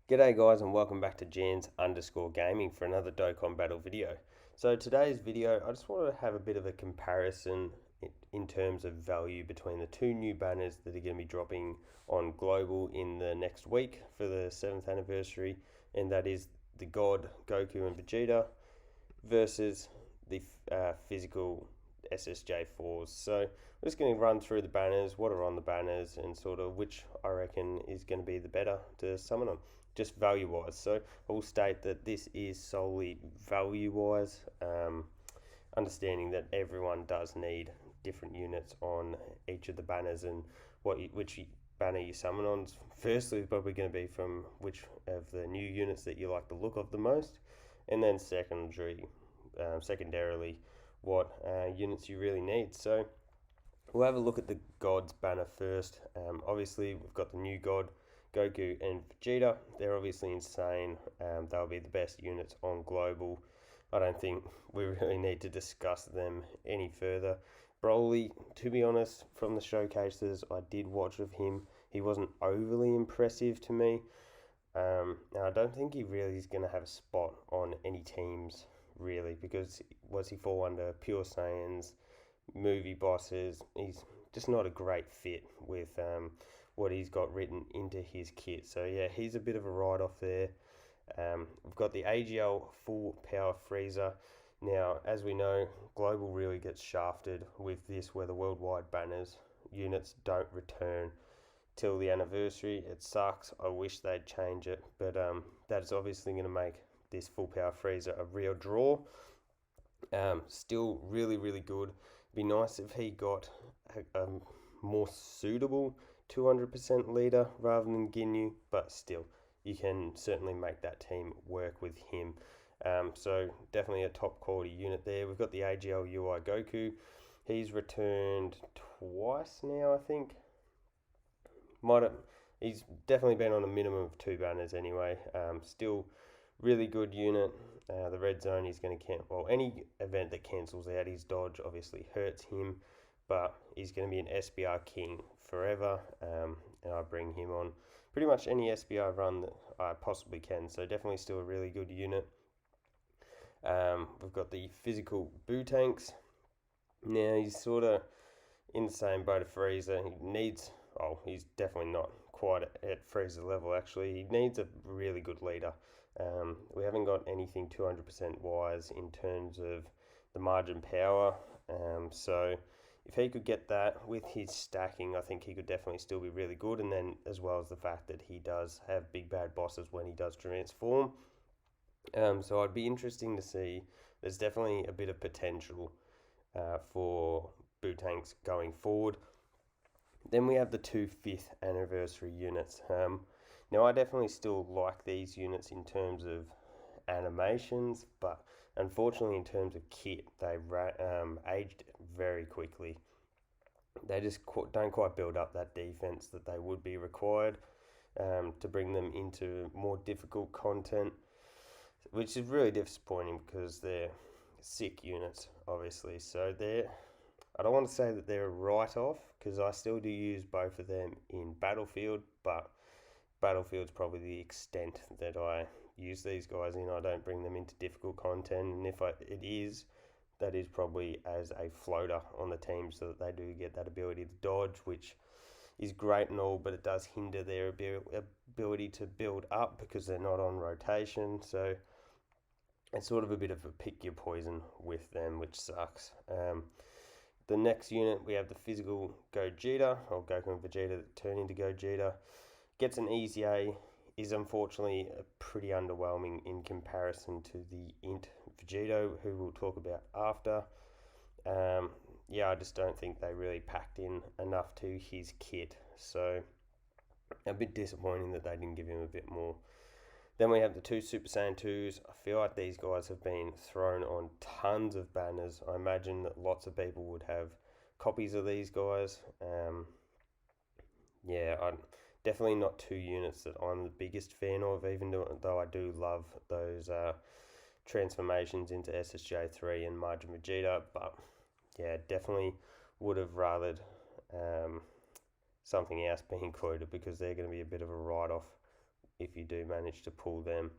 G'day guys and welcome back to Jans_gaming for another Dokkan battle video. So today's video, I just want to have a bit of a comparison in terms of value between the two new banners that are going to be dropping on Global in the next week for the 7th anniversary, and that is the God, Goku and Vegeta versus the physical SSJ4s. So we're just going to run through the banners, what are on the banners, and sort of which I reckon is going to be the better to summon them, just value wise. So I will state that this is solely value wise, understanding that everyone does need different units on each of the banners, and which banner you summon on. Firstly, is probably going to be from which of the new units that you like the look of the most, and then secondarily, what units you really need. So we'll have a look at the Gods banner first. Obviously, we've got the new God, Goku and Vegeta. They're obviously insane. They'll be the best units on Global. I don't think we really need to discuss them any further. Broly, to be honest, from the showcases I did watch of him, he wasn't overly impressive to me. And I don't think he really is going to have a spot on any teams, really, because was he fall under pure Saiyans, movie bosses? He's just not a great fit with what he's got written into his kit. So yeah, he's a bit of a write-off there. We've got the AGL full power freezer. Now, as we know, Global really gets shafted with this, where the worldwide banners units don't return till the anniversary. It sucks. I wish they'd change it, but that is obviously going to make this full power freezer a real draw. Still really good. Be nice if he got a more suitable 200% leader rather than Ginyu, but still, you can certainly make that team work with him. So definitely a top quality unit there. We've got the AGL UI Goku. He's returned twice now, I think. He's definitely been on a minimum of 2 banners anyway. Still really good unit. The red zone is going to cancel. Well, any event that cancels out his dodge obviously hurts him, but he's going to be an SBR king forever. And I bring him on pretty much any SBR run that I possibly can. So definitely still a really good unit. We've got the physical Boo tanks. Now he's sort of in the same boat of Frieza. He's definitely not quite at Frieza level actually. He needs a really good leader. We haven't got anything 200% wise in terms of the margin power. So if he could get that with his stacking, I think he could definitely still be really good. And then as well as the fact that he does have big bad bosses when he does transform. So I'd be interesting to see. There's definitely a bit of potential for Boo tanks going forward. Then we have the 2 5th anniversary units. Now I definitely still like these units in terms of animations, but unfortunately in terms of kit, they aged very quickly. They just don't quite build up that defense that they would be required to bring them into more difficult content, which is really disappointing because they're sick units, obviously. So I don't want to say that they're a write-off, because I still do use both of them in Battlefield, but Battlefield's probably the extent that I use these guys in. I don't bring them into difficult content, and if it is, that is probably as a floater on the team, so that they do get that ability to dodge, which is great and all, but it does hinder their ability to build up because they're not on rotation. So it's sort of a bit of a pick your poison with them, which sucks. The next unit, we have the physical Gogeta, or Goku and Vegeta that turn into Gogeta. Gets an easy A, is unfortunately pretty underwhelming in comparison to the Int Vegeta, who we'll talk about after. Yeah, I just don't think they really packed in enough to his kit. So a bit disappointing that they didn't give him a bit more. Then we have the 2 Super Saiyan 2s. I feel like these guys have been thrown on tons of banners. I imagine that lots of people would have copies of these guys. Yeah, I'm definitely not 2 units that I'm the biggest fan of, even though I do love those transformations into SSJ3 and Margin Vegeta. But yeah, definitely would have rathered something else be included, because they're going to be a bit of a write-off if you do manage to pull them.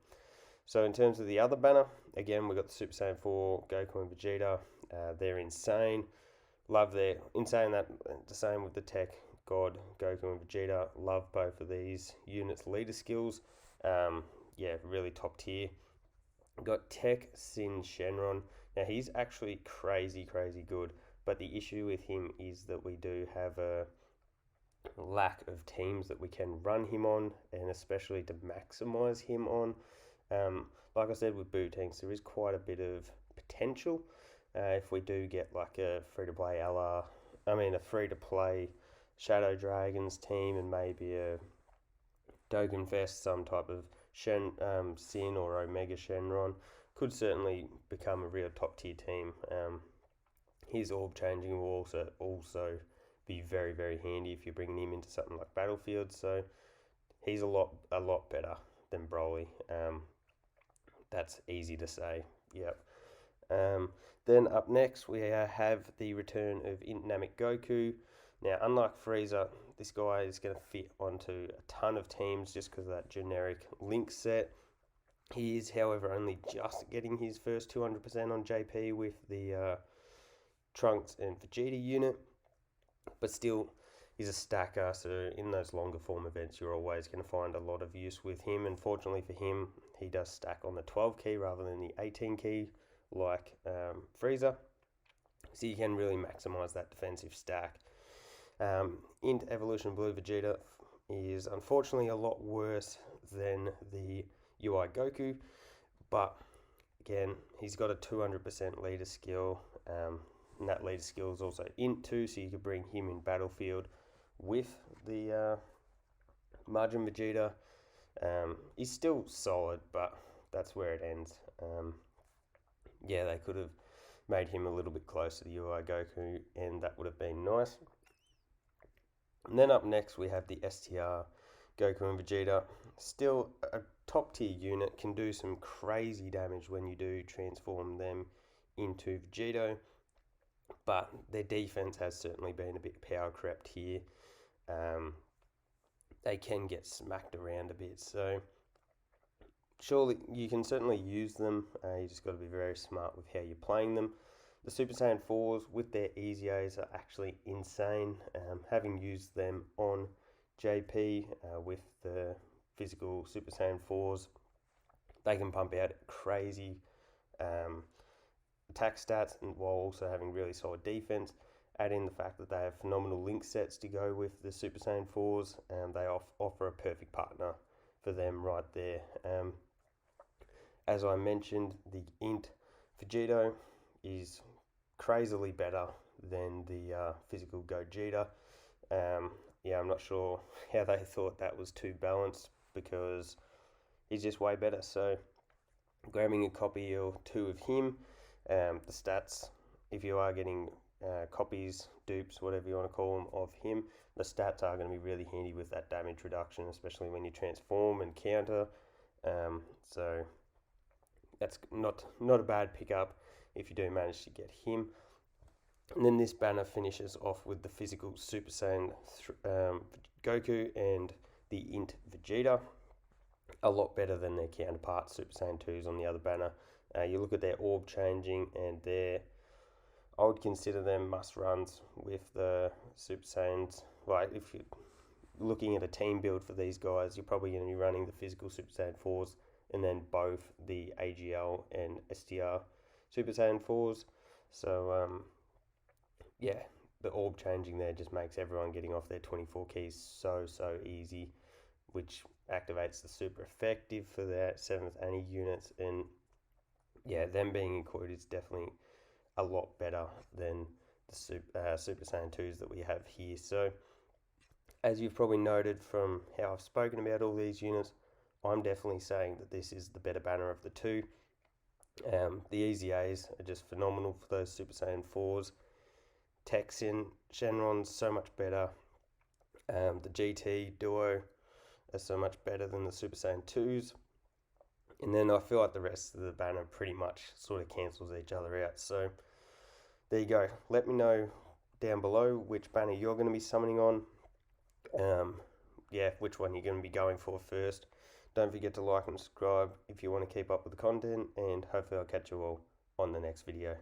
So in terms of the other banner, again, we've got the Super Saiyan 4, Goku and Vegeta. They're insane. Love their, in saying that, the same with the Tech God, Goku and Vegeta. Love both of these units' leader skills. Yeah, really top tier. Got Tech Sin Shenron. Now he's actually crazy good, but the issue with him is that we do have a lack of teams that we can run him on, and especially to maximize him on. Like I said with Boo Tanks, there is quite a bit of potential. If we do get like a free-to-play a free-to-play Shadow Dragons team, and maybe a Dokkan Fest, some type of Sin or Omega Shenron, could certainly become a real top tier team. His orb changing will also be very handy if you're bringing him into something like Battlefield. So he's a lot better than Broly. That's easy to say. Yep. Then up next we have the return of Dynamic Goku. Now, unlike Frieza, this guy is going to fit onto a ton of teams just because of that generic link set. He is, however, only just getting his first 200% on JP with the Trunks and Vegeta unit, but still he's a stacker, so in those longer form events you're always going to find a lot of use with him. And fortunately for him, he does stack on the 12 key rather than the 18 key like Frieza, so you can really maximize that defensive stack. Int Evolution Blue Vegeta is unfortunately a lot worse than the UI Goku, but again, he's got a 200% leader skill, and that leader skill is also Int 2, so you could bring him in Battlefield with the Majin Vegeta. He's still solid, but that's where it ends. Yeah, they could have made him a little bit closer to the UI Goku, and that would have been nice. And then up next we have the STR Goku and Vegeta. Still a top tier unit, can do some crazy damage when you do transform them into Vegeta, but their defense has certainly been a bit power crept here. They can get smacked around a bit, so surely you can certainly use them. You just got to be very smart with how you're playing them. The Super Saiyan 4s with their Easy A's are actually insane. Having used them on JP with the physical Super Saiyan 4s, they can pump out crazy attack stats, and while also having really solid defense. Add in the fact that they have phenomenal link sets to go with the Super Saiyan 4s, and they offer a perfect partner for them right there. As I mentioned, the Int Vegeta is crazily better than the physical Gogeta. Yeah, I'm not sure how they thought that was too balanced, because he's just way better. So grabbing a copy or two of him, the stats, if you are getting copies, dupes, whatever you want to call them, of him, the stats are going to be really handy with that damage reduction, especially when you transform and counter. So that's not a bad pickup if you do manage to get him. And then this banner finishes off with the physical Super Saiyan Goku and the Int Vegeta. A lot better than their counterparts, Super Saiyan 2s on the other banner. You look at their orb changing, and I would consider them must-runs with the Super Saiyans. Like, if you're looking at a team build for these guys, you're probably going to be running the physical Super Saiyan 4s, and then both the AGL and STR Super Saiyan 4s. So, yeah, the orb changing there just makes everyone getting off their 24 keys so easy, which activates the super effective for their 7th Annie units. And yeah, them being included is definitely a lot better than the Super Saiyan 2s that we have here. So, as you've probably noted from how I've spoken about all these units, I'm definitely saying that this is the better banner of the two. The Easy A's are just phenomenal for those Super Saiyan 4s. Texin Shenron's so much better. The GT Duo are so much better than the Super Saiyan 2s. And then I feel like the rest of the banner pretty much sort of cancels each other out. So there you go. Let me know down below which banner you're going to be summoning on. Yeah, which one you're going to be going for first. Don't forget to like and subscribe if you want to keep up with the content, and hopefully I'll catch you all on the next video.